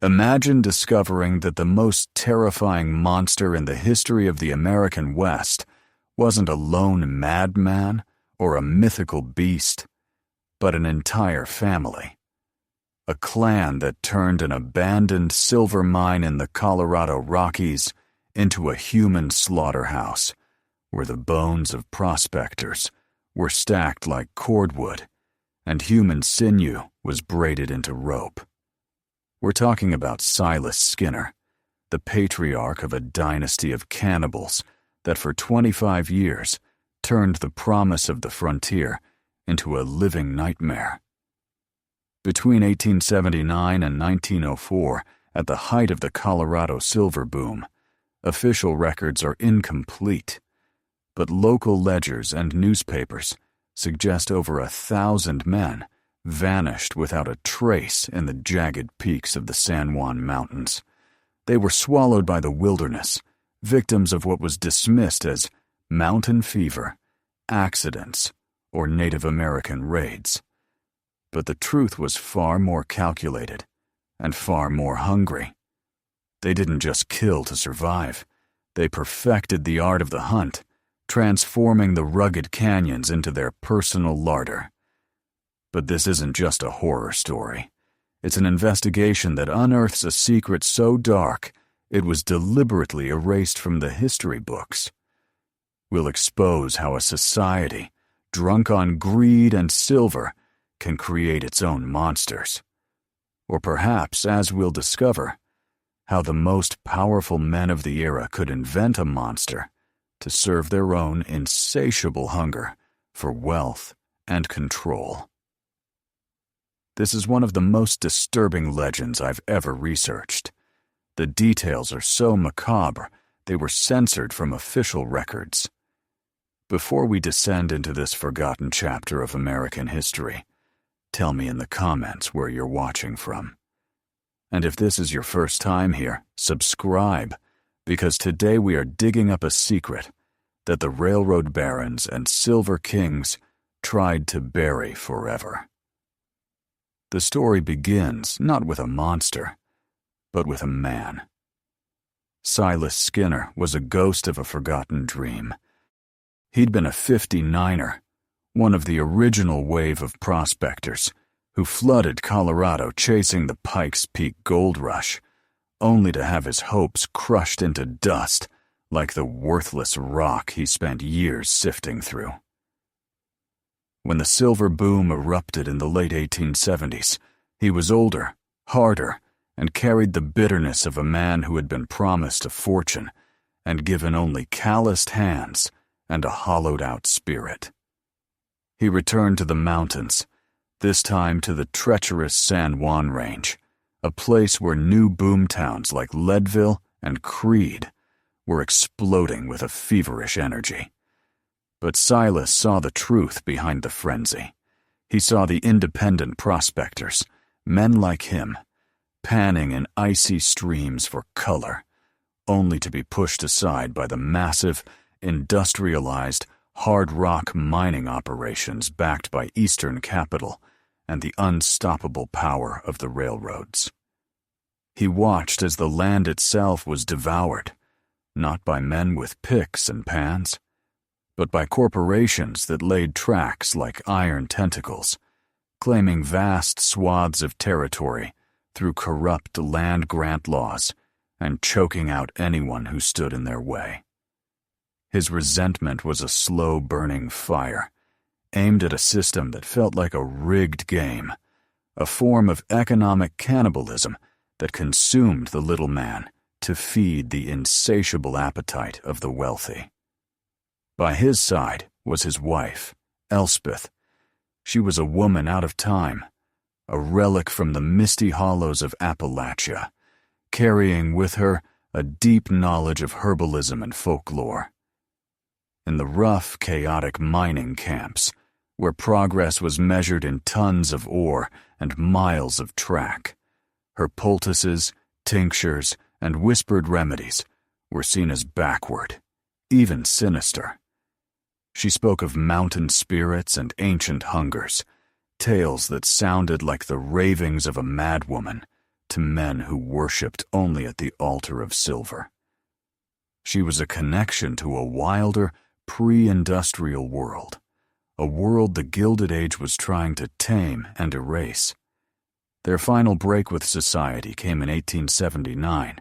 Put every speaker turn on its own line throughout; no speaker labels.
Imagine discovering that the most terrifying monster in the history of the American West wasn't a lone madman or a mythical beast, but an entire family. A clan that turned an abandoned silver mine in the Colorado Rockies into a human slaughterhouse, where the bones of prospectors were stacked like cordwood, and human sinew was braided into rope. We're talking about Silas Skinner, the patriarch of a dynasty of cannibals that for 25 years turned the promise of the frontier into a living nightmare. Between 1879 and 1904, at the height of the Colorado silver boom, official records are incomplete, but local ledgers and newspapers suggest over 1,000 men vanished without a trace in the jagged peaks of the San Juan Mountains. They were swallowed by the wilderness, victims of what was dismissed as mountain fever, accidents, or Native American raids. But the truth was far more calculated and far more hungry. They didn't just kill to survive. They perfected the art of the hunt, transforming the rugged canyons into their personal larder. But this isn't just a horror story. It's an investigation that unearths a secret so dark it was deliberately erased from the history books. We'll expose how a society, drunk on greed and silver, can create its own monsters. Or perhaps, as we'll discover, how the most powerful men of the era could invent a monster to serve their own insatiable hunger for wealth and control. This is one of the most disturbing legends I've ever researched. The details are so macabre, they were censored from official records. Before we descend into this forgotten chapter of American history, tell me in the comments where you're watching from. And if this is your first time here, subscribe, because today we are digging up a secret that the railroad barons and silver kings tried to bury forever. The story begins not with a monster, but with a man. Silas Skinner was a ghost of a forgotten dream. He'd been a 59er, one of the original wave of prospectors who flooded Colorado chasing the Pikes Peak gold rush, only to have his hopes crushed into dust like the worthless rock he spent years sifting through. When the silver boom erupted in the late 1870s, he was older, harder, and carried the bitterness of a man who had been promised a fortune and given only calloused hands and a hollowed-out spirit. He returned to the mountains, this time to the treacherous San Juan Range, a place where new boomtowns like Leadville and Creed were exploding with a feverish energy. But Silas saw the truth behind the frenzy. He saw the independent prospectors, men like him, panning in icy streams for color, only to be pushed aside by the massive, industrialized, hard rock mining operations backed by Eastern capital and the unstoppable power of the railroads. He watched as the land itself was devoured, not by men with picks and pans, but by corporations that laid tracks like iron tentacles, claiming vast swaths of territory through corrupt land grant laws and choking out anyone who stood in their way. His resentment was a slow-burning fire, aimed at a system that felt like a rigged game, a form of economic cannibalism that consumed the little man to feed the insatiable appetite of the wealthy. By his side was his wife, Elspeth. She was a woman out of time, a relic from the misty hollows of Appalachia, carrying with her a deep knowledge of herbalism and folklore. In the rough, chaotic mining camps, where progress was measured in tons of ore and miles of track, her poultices, tinctures, and whispered remedies were seen as backward, even sinister. She spoke of mountain spirits and ancient hungers, tales that sounded like the ravings of a madwoman, to men who worshipped only at the altar of silver. She was a connection to a wilder, pre-industrial world, a world the Gilded Age was trying to tame and erase. Their final break with society came in 1879.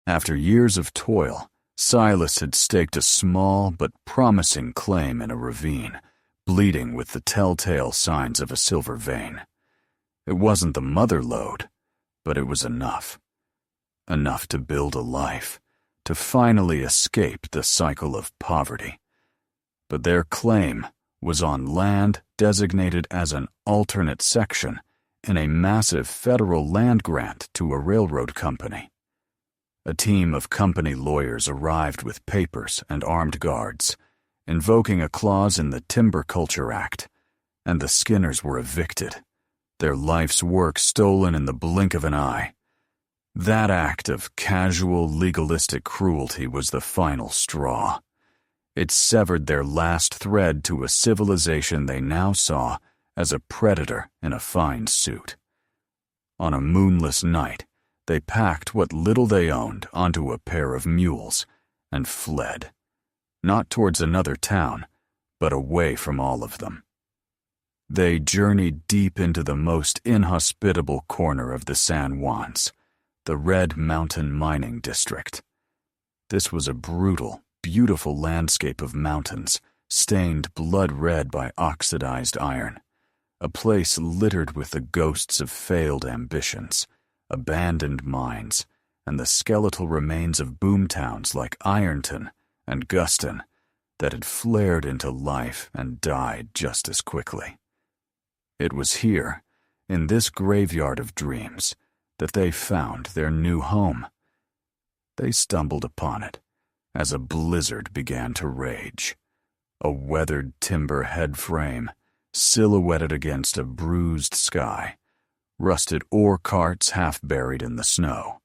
After years of toil, Silas had staked a small but promising claim in a ravine, bleeding with the telltale signs of a silver vein. It wasn't the mother lode, but it was enough. Enough to build a life, to finally escape the cycle of poverty. But their claim was on land designated as an alternate section in a massive federal land grant to a railroad company. A team of company lawyers arrived with papers and armed guards, invoking a clause in the Timber Culture Act, and the Skinners were evicted, their life's work stolen in the blink of an eye. That act of casual, legalistic cruelty was the final straw. It severed their last thread to a civilization they now saw as a predator in a fine suit. On a moonless night, they packed what little they owned onto a pair of mules and fled, not towards another town, but away from all of them. They journeyed deep into the most inhospitable corner of the San Juans, the Red Mountain Mining District. This was a brutal, beautiful landscape of mountains, stained blood red by oxidized iron, a place littered with the ghosts of failed ambitions, abandoned mines, and the skeletal remains of boomtowns like Ironton and Guston that had flared into life and died just as quickly. It was here, in this graveyard of dreams, that they found their new home. They stumbled upon it as a blizzard began to rage. A weathered timber head frame, silhouetted against a bruised sky, rusted ore carts half buried in the snow,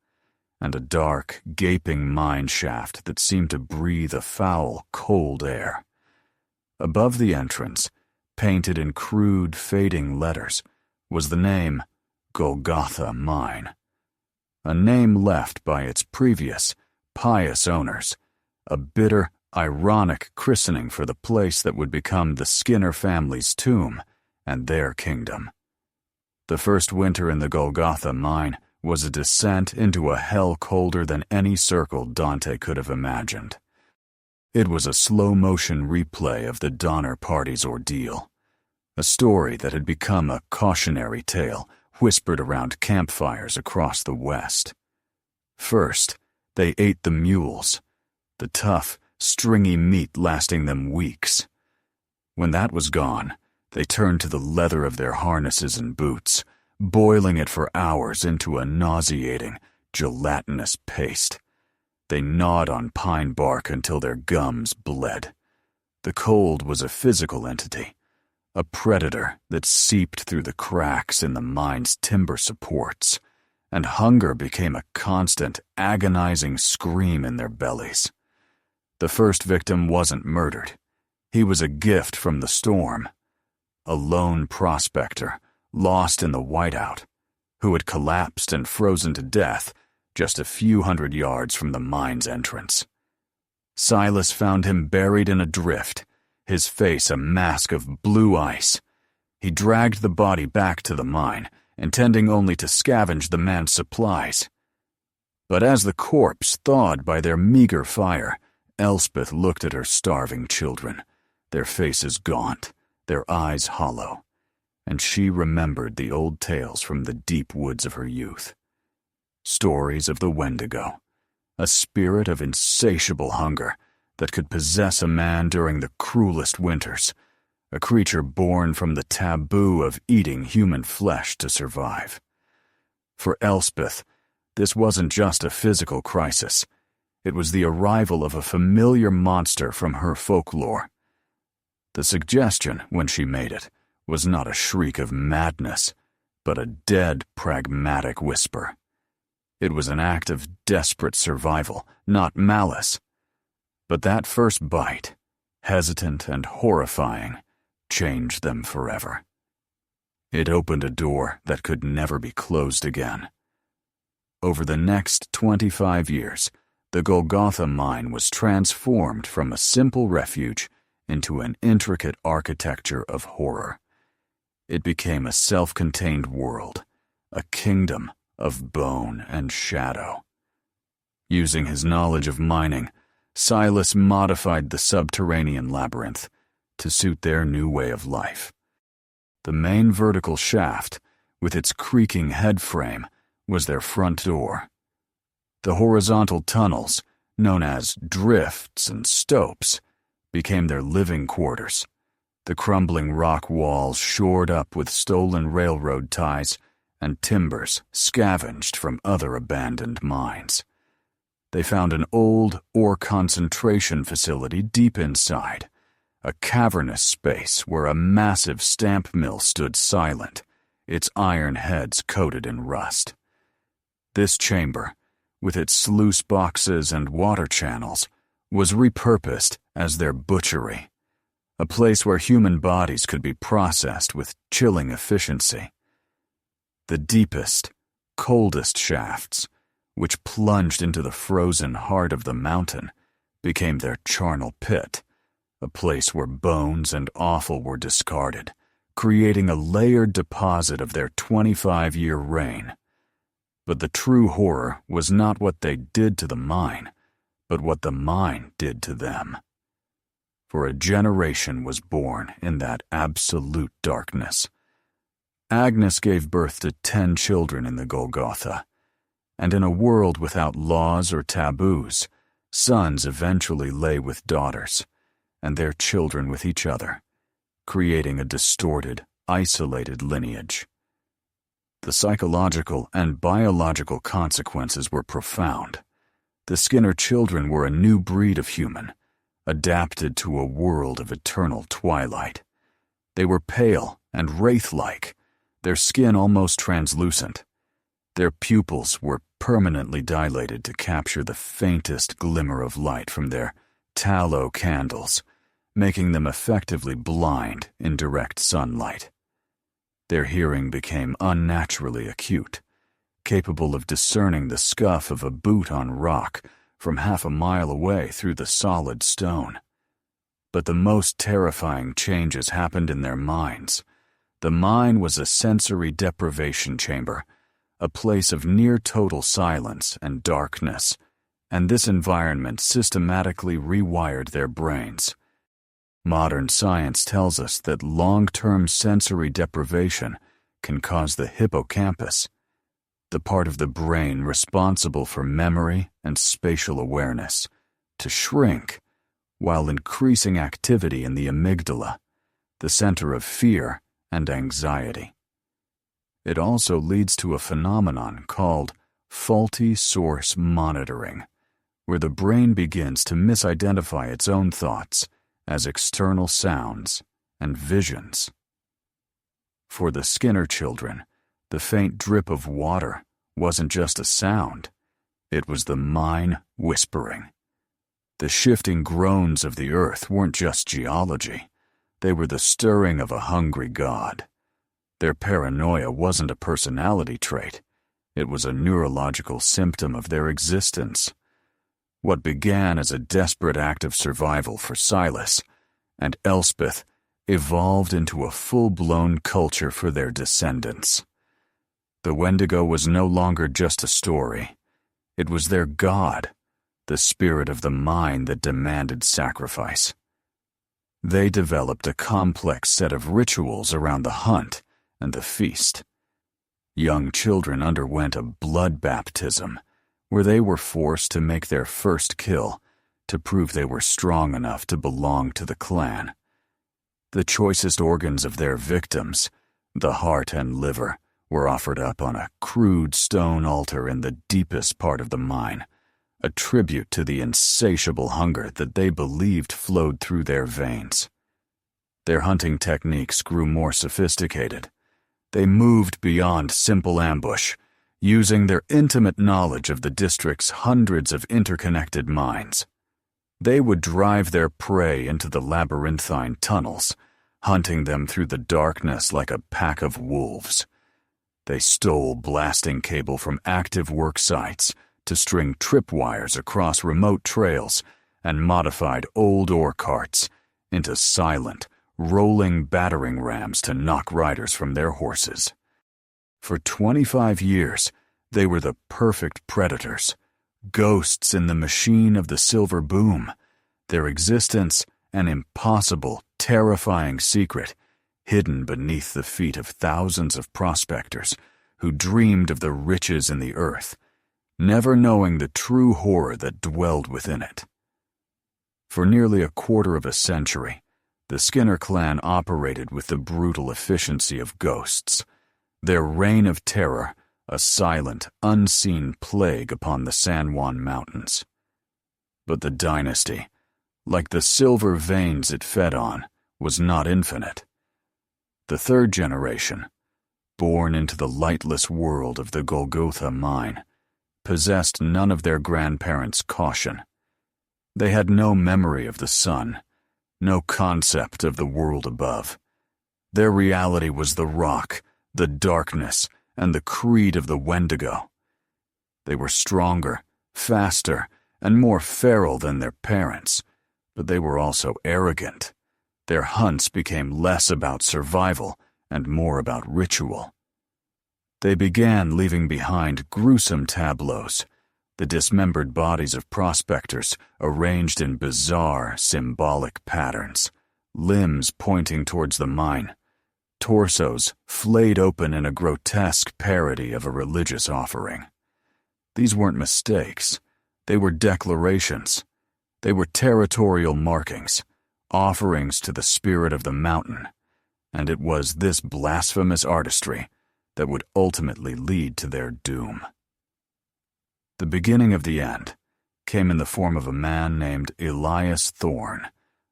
and a dark, gaping mine shaft that seemed to breathe a foul, cold air. Above the entrance, painted in crude, fading letters, was the name Golgotha Mine, a name left by its previous, pious owners, a bitter, ironic christening for the place that would become the Skinner family's tomb and their kingdom. The first winter in the Golgotha Mine was a descent into a hell colder than any circle Dante could have imagined. It was a slow-motion replay of the Donner Party's ordeal, a story that had become a cautionary tale whispered around campfires across the West. First, they ate the mules, the tough, stringy meat lasting them weeks. When that was gone, they turned to the leather of their harnesses and boots, boiling it for hours into a nauseating, gelatinous paste. They gnawed on pine bark until their gums bled. The cold was a physical entity, a predator that seeped through the cracks in the mine's timber supports, and hunger became a constant, agonizing scream in their bellies. The first victim wasn't murdered. He was a gift from the storm, a lone prospector, lost in the whiteout, who had collapsed and frozen to death just a few hundred yards from the mine's entrance. Silas found him buried in a drift, his face a mask of blue ice. He dragged the body back to the mine, intending only to scavenge the man's supplies. But as the corpse thawed by their meager fire, Elspeth looked at her starving children, their faces gaunt, their eyes hollow, and she remembered the old tales from the deep woods of her youth. Stories of the Wendigo, a spirit of insatiable hunger that could possess a man during the cruelest winters, a creature born from the taboo of eating human flesh to survive. For Elspeth, this wasn't just a physical crisis. It was the arrival of a familiar monster from her folklore. The suggestion, when she made it, was not a shriek of madness, but a dead, pragmatic whisper. It was an act of desperate survival, not malice. But that first bite, hesitant and horrifying, changed them forever. It opened a door that could never be closed again, Over the next 25 years, the Golgotha mine was transformed from a simple refuge into an intricate architecture of horror. It became a self-contained world, a kingdom of bone and shadow. Using his knowledge of mining, Silas modified the subterranean labyrinth to suit their new way of life. The main vertical shaft, with its creaking head frame, was their front door. The horizontal tunnels, known as drifts and stopes, became their living quarters, the crumbling rock walls shored up with stolen railroad ties and timbers scavenged from other abandoned mines. They found an old ore concentration facility deep inside, a cavernous space where a massive stamp mill stood silent, its iron heads coated in rust. This chamber, with its sluice boxes and water channels, was repurposed as their butchery, a place where human bodies could be processed with chilling efficiency. The deepest, coldest shafts, which plunged into the frozen heart of the mountain, became their charnel pit, a place where bones and offal were discarded, creating a layered deposit of their 25-year reign. But the true horror was not what they did to the mine, but what the mine did to them. For a generation was born in that absolute darkness. Agnes gave birth to 10 children in the Golgotha, and in a world without laws or taboos, sons eventually lay with daughters, and their children with each other, creating a distorted, isolated lineage. The psychological and biological consequences were profound. The Skinner children were a new breed of human, adapted to a world of eternal twilight. They were pale and wraith-like, their skin almost translucent. Their pupils were permanently dilated to capture the faintest glimmer of light from their tallow candles, making them effectively blind in direct sunlight. Their hearing became unnaturally acute, capable of discerning the scuff of a boot on rock from half a mile away through the solid stone. But the most terrifying changes happened in their minds. The mine was a sensory deprivation chamber, a place of near-total silence and darkness, and this environment systematically rewired their brains. Modern science tells us that long-term sensory deprivation can cause the hippocampus, the part of the brain responsible for memory and spatial awareness, to shrink, while increasing activity in the amygdala, the center of fear and anxiety. It also leads to a phenomenon called faulty source monitoring, where the brain begins to misidentify its own thoughts as external sounds and visions. For the Skinner children, the faint drip of water wasn't just a sound, it was the mine whispering. The shifting groans of the earth weren't just geology, they were the stirring of a hungry god. Their paranoia wasn't a personality trait, it was a neurological symptom of their existence. What began as a desperate act of survival for Silas and Elspeth evolved into a full-blown culture for their descendants. The Wendigo was no longer just a story. It was their god, the spirit of the mine that demanded sacrifice. They developed a complex set of rituals around the hunt and the feast. Young children underwent a blood baptism, where they were forced to make their first kill to prove they were strong enough to belong to the clan. The choicest organs of their victims, the heart and liver, were offered up on a crude stone altar in the deepest part of the mine, a tribute to the insatiable hunger that they believed flowed through their veins. Their hunting techniques grew more sophisticated. They moved beyond simple ambush, using their intimate knowledge of the district's hundreds of interconnected mines. They would drive their prey into the labyrinthine tunnels, hunting them through the darkness like a pack of wolves. They stole blasting cable from active work sites to string tripwires across remote trails and modified old ore carts into silent, rolling battering rams to knock riders from their horses. For 25 years, they were the perfect predators, ghosts in the machine of the silver boom, their existence an impossible, terrifying secret hidden beneath the feet of thousands of prospectors who dreamed of the riches in the earth, never knowing the true horror that dwelled within it. For nearly a quarter of a century, the Skinner clan operated with the brutal efficiency of ghosts, their reign of terror a silent, unseen plague upon the San Juan Mountains. But the dynasty, like the silver veins it fed on, was not infinite. The third generation, born into the lightless world of the Golgotha mine, possessed none of their grandparents' caution. They had no memory of the sun, no concept of the world above. Their reality was the rock, the darkness, and the creed of the Wendigo. They were stronger, faster, and more feral than their parents, but they were also arrogant. Their hunts became less about survival and more about ritual. They began leaving behind gruesome tableaus, the dismembered bodies of prospectors arranged in bizarre, symbolic patterns, limbs pointing towards the mine, torsos flayed open in a grotesque parody of a religious offering. These weren't mistakes. They were declarations. They were territorial markings, offerings to the spirit of the mountain, and it was this blasphemous artistry that would ultimately lead to their doom. The beginning of the end came in the form of a man named Elias Thorne,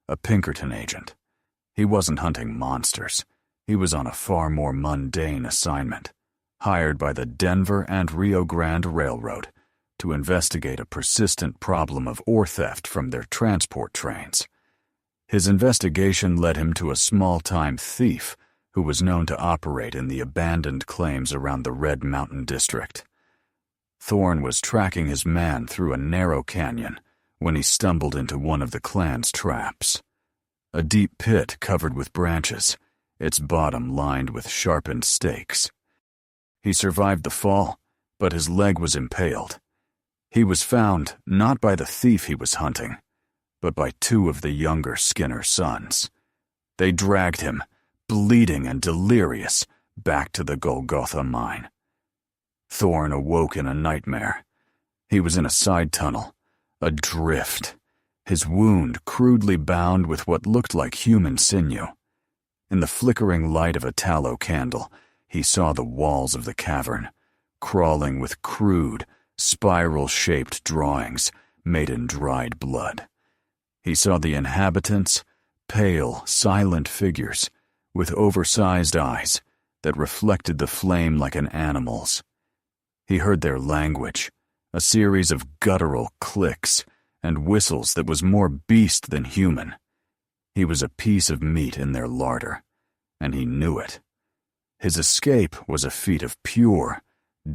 a Pinkerton agent. He wasn't hunting monsters. He was on a far more mundane assignment, hired by the Denver and Rio Grande Railroad to investigate a persistent problem of ore theft from their transport trains. His investigation led him to a small-time thief who was known to operate in the abandoned claims around the Red Mountain District. Thorne was tracking his man through a narrow canyon when he stumbled into one of the clan's traps. A deep pit covered with branches, its bottom lined with sharpened stakes. He survived the fall, but his leg was impaled. He was found not by the thief he was hunting, but by two of the younger Skinner sons. They dragged him, bleeding and delirious, back to the Golgotha mine. Thorne awoke in a nightmare. He was in a side tunnel, adrift, his wound crudely bound with what looked like human sinew. In the flickering light of a tallow candle, he saw the walls of the cavern, crawling with crude, spiral-shaped drawings made in dried blood. He saw the inhabitants, pale, silent figures, with oversized eyes that reflected the flame like an animal's. He heard their language, a series of guttural clicks and whistles that was more beast than human. He was a piece of meat in their larder, and he knew it. His escape was a feat of pure,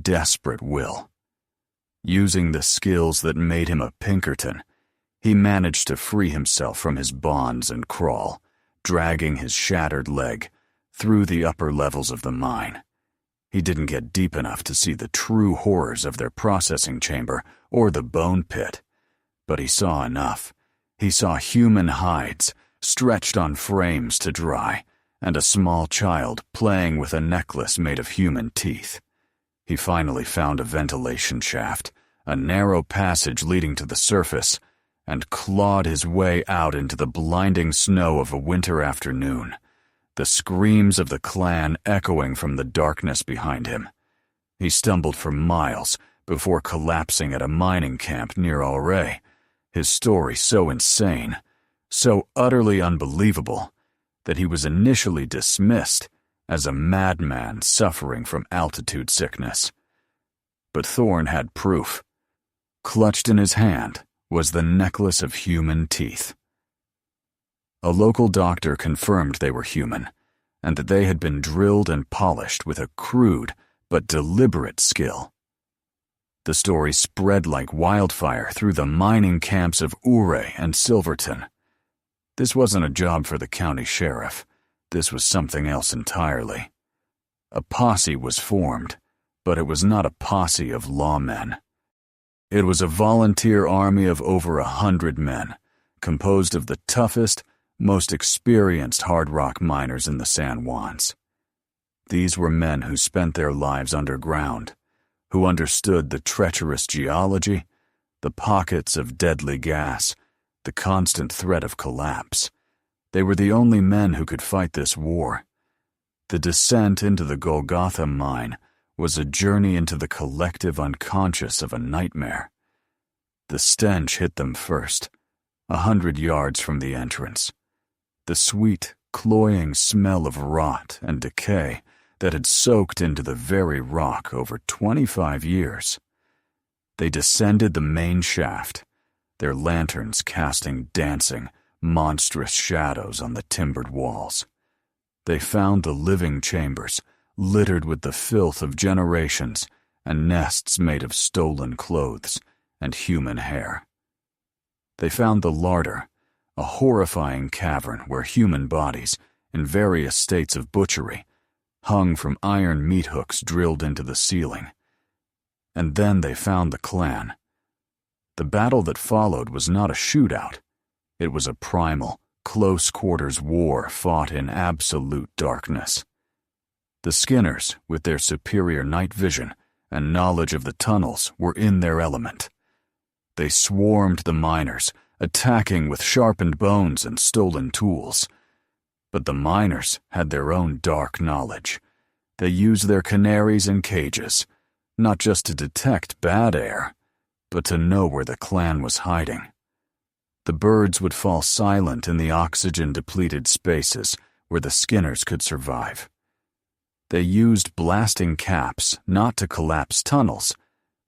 desperate will. Using the skills that made him a Pinkerton, he managed to free himself from his bonds and crawl, dragging his shattered leg through the upper levels of the mine. He didn't get deep enough to see the true horrors of their processing chamber or the bone pit, but he saw enough. He saw human hides stretched on frames to dry, and a small child playing with a necklace made of human teeth. He finally found a ventilation shaft, a narrow passage leading to the surface, and clawed his way out into the blinding snow of a winter afternoon, the screams of the clan echoing from the darkness behind him. He stumbled for miles before collapsing at a mining camp near Auray, his story so insane, so utterly unbelievable, that he was initially dismissed as a madman suffering from altitude sickness. But Thorne had proof. Clutched in his hand was the necklace of human teeth. A local doctor confirmed they were human, and that they had been drilled and polished with a crude, but deliberate skill. The story spread like wildfire through the mining camps of Ouray and Silverton. This wasn't a job for the county sheriff. This was something else entirely. A posse was formed, but it was not a posse of lawmen. It was a volunteer army of over 100 men, composed of the toughest, most experienced hard rock miners in the San Juans. These were men who spent their lives underground, who understood the treacherous geology, the pockets of deadly gas, the constant threat of collapse. They were the only men who could fight this war. The descent into the Golgotha mine was a journey into the collective unconscious of a nightmare. The stench hit them first, 100 yards from the entrance. The sweet, cloying smell of rot and decay that had soaked into the very rock over 25 years. They descended the main shaft, their lanterns casting dancing, monstrous shadows on the timbered walls. They found the living chambers, littered with the filth of generations, and nests made of stolen clothes and human hair. They found the larder, a horrifying cavern where human bodies, in various states of butchery, hung from iron meat hooks drilled into the ceiling. And then they found the clan. The battle that followed was not a shootout. It was a primal, close-quarters war fought in absolute darkness. The Skinners, with their superior night vision and knowledge of the tunnels, were in their element. They swarmed the miners, attacking with sharpened bones and stolen tools. But the miners had their own dark knowledge. They used their canaries in cages, not just to detect bad air, but to know where the clan was hiding. The birds would fall silent in the oxygen-depleted spaces where the Skinners could survive. They used blasting caps not to collapse tunnels,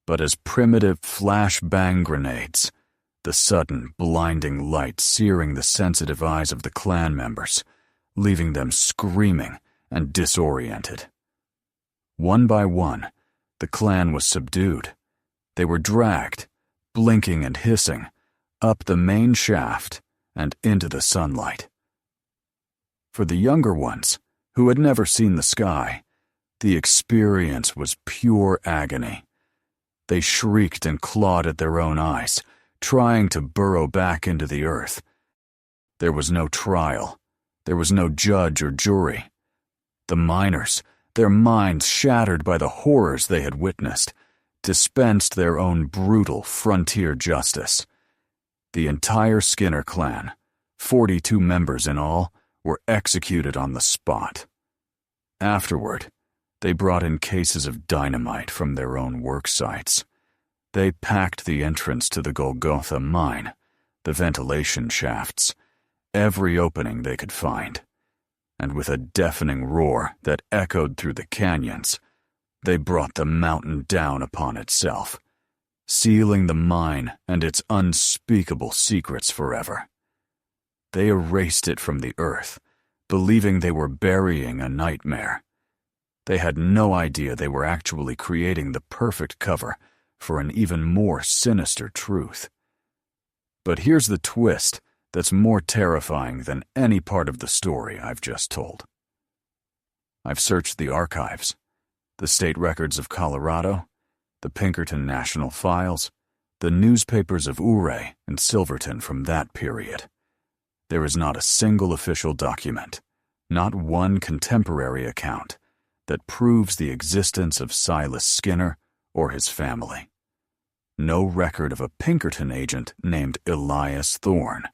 but as primitive flash-bang grenades, the sudden, blinding light searing the sensitive eyes of the clan members, leaving them screaming and disoriented. One by one, the clan was subdued. They were dragged, blinking and hissing, up the main shaft and into the sunlight. For the younger ones, who had never seen the sky, the experience was pure agony. They shrieked and clawed at their own eyes, trying to burrow back into the earth. There was no trial. There was no judge or jury. The miners, their minds shattered by the horrors they had witnessed, dispensed their own brutal frontier justice. The entire Skinner clan, 42 members in all, were executed on the spot. Afterward, they brought in cases of dynamite from their own work sites. They packed the entrance to the Golgotha mine, the ventilation shafts, every opening they could find, and with a deafening roar that echoed through the canyons, they brought the mountain down upon itself, sealing the mine and its unspeakable secrets forever. They erased it from the earth, believing they were burying a nightmare. They had no idea they were actually creating the perfect cover for an even more sinister truth. But here's the twist that's more terrifying than any part of the story I've just told. I've searched the archives, the state records of Colorado, the Pinkerton National Files, the newspapers of Ouray and Silverton from that period. There is not a single official document, not one contemporary account, that proves the existence of Silas Skinner or his family. No record of a Pinkerton agent named Elias Thorne.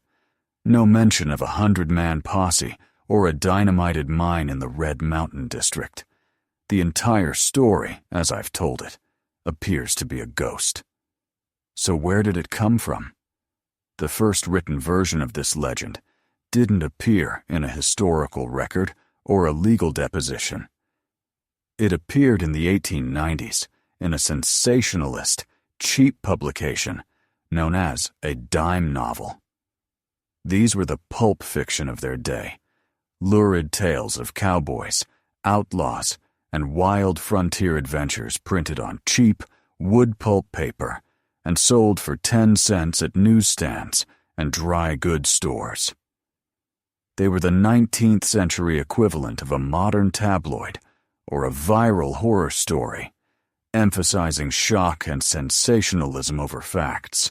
No mention of a 100-man posse or a dynamited mine in the Red Mountain District. The entire story, as I've told it, appears to be a ghost. So where did it come from? The first written version of this legend didn't appear in a historical record or a legal deposition. It appeared in the 1890s in a sensationalist, cheap publication known as a dime novel. These were the pulp fiction of their day, lurid tales of cowboys, outlaws, and wild frontier adventures printed on cheap, wood pulp paper and sold for 10 cents at newsstands and dry goods stores. They were the 19th century equivalent of a modern tabloid or a viral horror story, emphasizing shock and sensationalism over facts,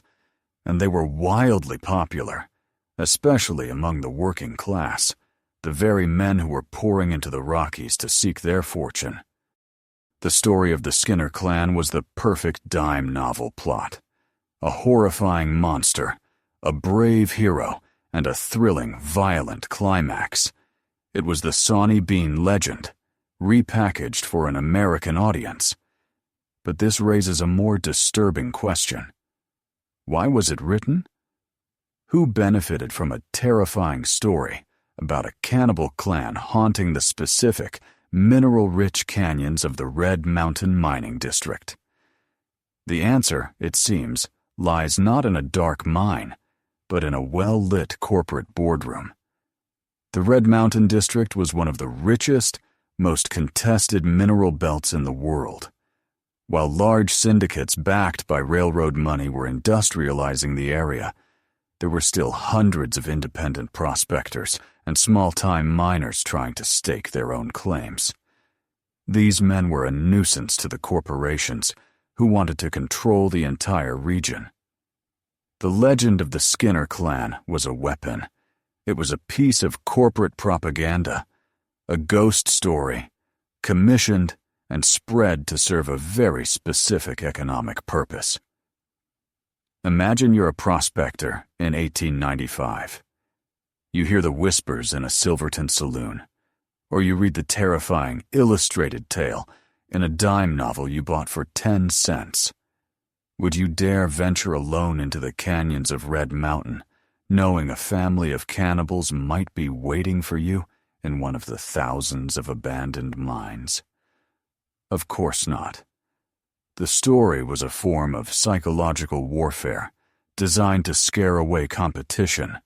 and they were wildly popular, especially among the working class, the very men who were pouring into the Rockies to seek their fortune. The story of the Skinner clan was the perfect dime novel plot. A horrifying monster, a brave hero, and a thrilling, violent climax. It was the Sawney Bean legend, repackaged for an American audience. But this raises a more disturbing question. Why was it written? Who benefited from a terrifying story about a cannibal clan haunting the specific, mineral-rich canyons of the Red Mountain Mining District? The answer, it seems, lies not in a dark mine, but in a well-lit corporate boardroom. The Red Mountain District was one of the richest, most contested mineral belts in the world. While large syndicates backed by railroad money were industrializing the area, there were still hundreds of independent prospectors and small-time miners trying to stake their own claims. These men were a nuisance to the corporations who wanted to control the entire region. The legend of the Skinner clan was a weapon. It was a piece of corporate propaganda, a ghost story, commissioned and spread to serve a very specific economic purpose. Imagine you're a prospector in 1895. You hear the whispers in a Silverton saloon, or you read the terrifying, illustrated tale in a dime novel you bought for 10 cents. Would you dare venture alone into the canyons of Red Mountain, knowing a family of cannibals might be waiting for you in one of the thousands of abandoned mines? Of course not. The story was a form of psychological warfare designed to scare away competition.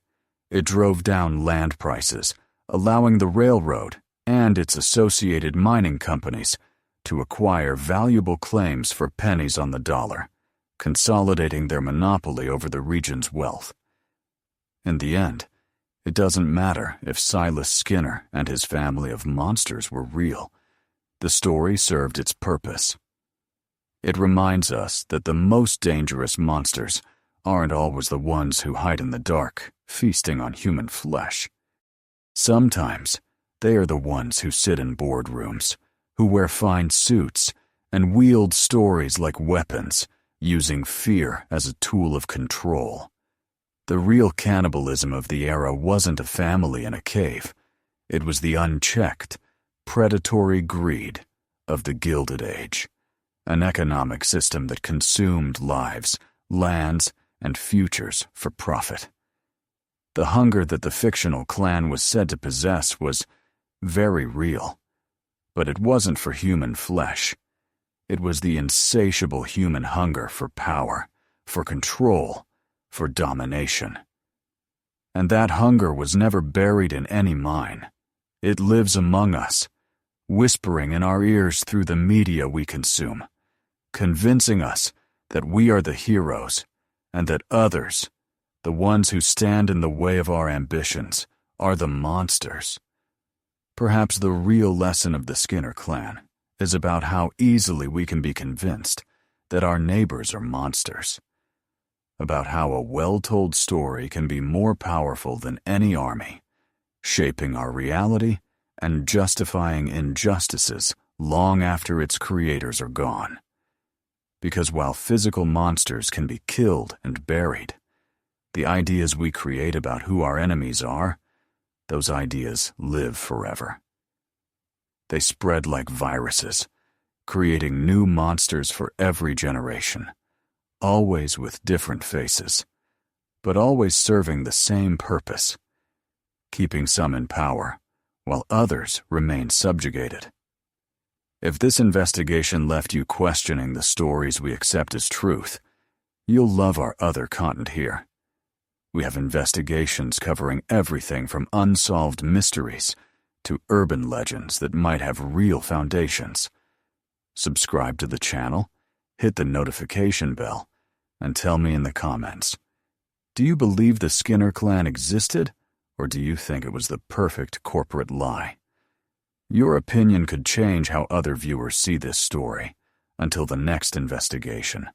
It drove down land prices, allowing the railroad and its associated mining companies to acquire valuable claims for pennies on the dollar, consolidating their monopoly over the region's wealth. In the end, it doesn't matter if Silas Skinner and his family of monsters were real. The story served its purpose. It reminds us that the most dangerous monsters aren't always the ones who hide in the dark, feasting on human flesh. Sometimes they are the ones who sit in boardrooms, who wear fine suits, and wield stories like weapons, using fear as a tool of control. The real cannibalism of the era wasn't a family in a cave. It was the unchecked, predatory greed of the Gilded Age, an economic system that consumed lives, lands, and futures for profit. The hunger that the fictional clan was said to possess was very real, but it wasn't for human flesh. It was the insatiable human hunger for power, for control, for domination. And that hunger was never buried in any mine. It lives among us, whispering in our ears through the media we consume, convincing us that we are the heroes and that others, the ones who stand in the way of our ambitions, are the monsters. Perhaps the real lesson of the Skinner clan is about how easily we can be convinced that our neighbors are monsters, about how a well-told story can be more powerful than any army, shaping our reality and justifying injustices long after its creators are gone. Because while physical monsters can be killed and buried, the ideas we create about who our enemies are, those ideas live forever. They spread like viruses, creating new monsters for every generation, always with different faces, but always serving the same purpose, keeping some in power while others remain subjugated. If this investigation left you questioning the stories we accept as truth, you'll love our other content here. We have investigations covering everything from unsolved mysteries to urban legends that might have real foundations. Subscribe to the channel, hit the notification bell, and tell me in the comments, do you believe the Skinner clan existed, or do you think it was the perfect corporate lie? Your opinion could change how other viewers see this story. Until the next investigation.